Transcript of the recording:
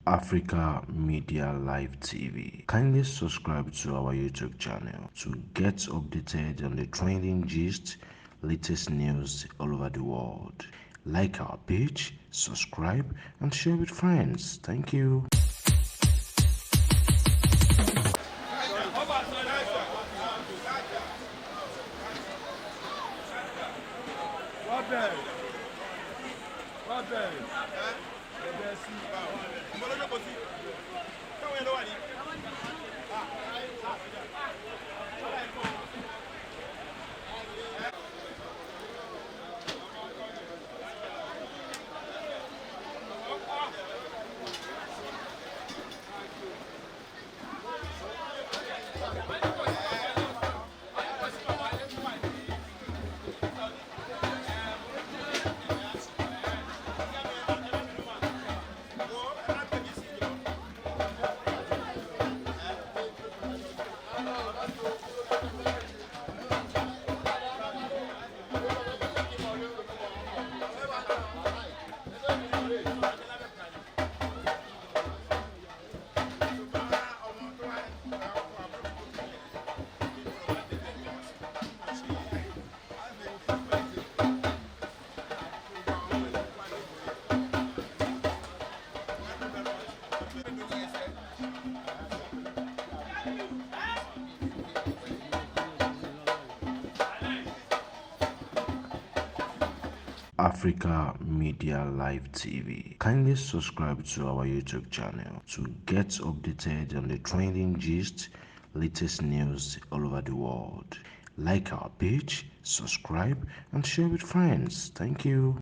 Africa Media Live TV. Kindly subscribe to our YouTube channel to get updated on the trending gist, latest news all over the world. Like our page, subscribe, and share with friends. Thank you. Africa Media Live TV. Kindly subscribe to our YouTube channel to get updated on the trending gist, latest news all over the world. Like our page, subscribe, and share with friends. Thank you.